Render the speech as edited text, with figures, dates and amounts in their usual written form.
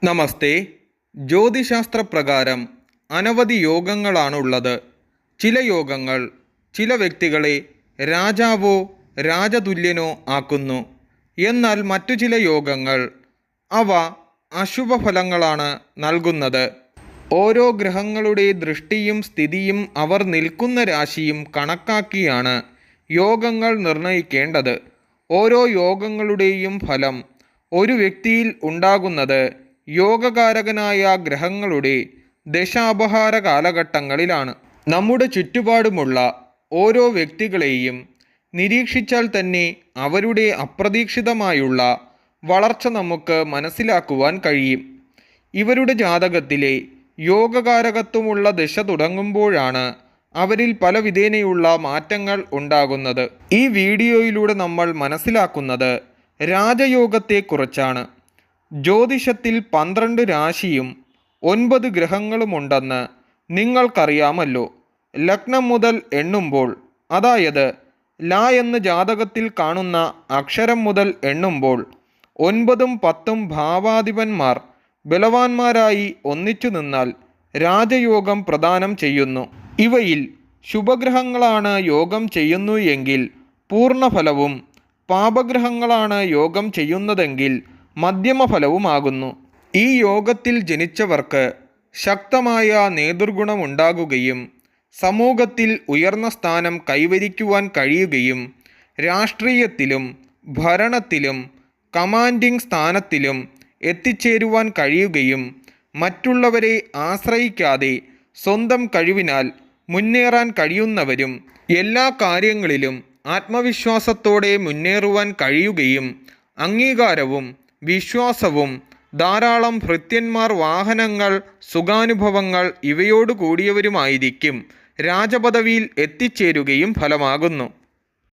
നമസ്തേ. ജ്യോതിശാസ്ത്രപ്രകാരം അനവധി യോഗങ്ങളാണുള്ളത്. ചില യോഗങ്ങൾ ചില വ്യക്തികളെ രാജാവോ രാജതുല്യനോ ആക്കുന്നു. എന്നാൽ മറ്റു ചില യോഗങ്ങൾ അവ അശുഭഫലങ്ങളാണ് നൽകുന്നത്. ഓരോ ഗ്രഹങ്ങളുടെ ദൃഷ്ടിയും സ്ഥിതിയും അവർ നിൽക്കുന്ന രാശിയും കണക്കാക്കിയാണ് യോഗങ്ങൾ നിർണയിക്കേണ്ടത്. ഓരോ യോഗങ്ങളുടെയും ഫലം ഒരു വ്യക്തിയിൽ ഉണ്ടാകുന്നത് യോഗകാരകനായ ഗ്രഹങ്ങളുടെ ദശാപഹാര കാലഘട്ടങ്ങളിലാണ്. നമ്മുടെ ചുറ്റുപാടുമുള്ള ഓരോ വ്യക്തികളെയും നിരീക്ഷിച്ചാൽ തന്നെ അവരുടെ അപ്രതീക്ഷിതമായുള്ള വളർച്ച നമുക്ക് മനസ്സിലാക്കുവാൻ കഴിയും. ഇവരുടെ ജാതകത്തിലെ യോഗകാരകത്വമുള്ള ദശ തുടങ്ങുമ്പോഴാണ് അവരിൽ പല വിധേനയുള്ള മാറ്റങ്ങൾ ഉണ്ടാകുന്നത്. ഈ വീഡിയോയിലൂടെ നമ്മൾ മനസ്സിലാക്കുന്നത് രാജയോഗത്തെക്കുറിച്ചാണ്. ജ്യോതിഷത്തിൽ 12 രാശിയും 9 ഗ്രഹങ്ങളുമുണ്ടെന്ന് നിങ്ങൾക്കറിയാമല്ലോ. ലഗ്നം മുതൽ എണ്ണുമ്പോൾ, അതായത് ല എന്ന് ജാതകത്തിൽ കാണുന്ന അക്ഷരം മുതൽ എണ്ണുമ്പോൾ 9ഉം 10ഉം ഭാവാധിപന്മാർ ബലവാന്മാരായി ഒന്നിച്ചു നിന്നാൽ രാജയോഗം പ്രദാനം ചെയ്യുന്നു. ഇവയിൽ ശുഭഗ്രഹങ്ങളാണ് യോഗം ചെയ്യുന്നു എങ്കിൽ പൂർണ്ണഫലവും, പാപഗ്രഹങ്ങളാണ് യോഗം ചെയ്യുന്നതെങ്കിൽ മധ്യമഫലവുമാകുന്നു. ഈ യോഗത്തിൽ ജനിച്ചവർക്ക് ശക്തമായ നേതൃഗുണമുണ്ടാകുകയും സമൂഹത്തിൽ ഉയർന്ന സ്ഥാനം കൈവരിക്കുവാൻ കഴിയുകയും രാഷ്ട്രീയത്തിലും ഭരണത്തിലും കമാൻഡിംഗ് സ്ഥാനത്തിലും എത്തിച്ചേരുവാൻ കഴിയുകയും മറ്റുള്ളവരെ ആശ്രയിക്കാതെ സ്വന്തം കഴിവിനാൽ മുന്നേറാൻ കഴിയുന്നവരും എല്ലാ കാര്യങ്ങളിലും ആത്മവിശ്വാസത്തോടെ മുന്നേറുവാൻ കഴിയുകയും അംഗീകാരവും വിശ്വാസവും ധാരാളം ഭൃത്യന്മാർ, വാഹനങ്ങൾ, സുഖാനുഭവങ്ങൾ ഇവയോടു കൂടിയവരുമായിരിക്കും രാജപദവിയിൽ എത്തിച്ചേരുകയും ഫലമാകുന്നു.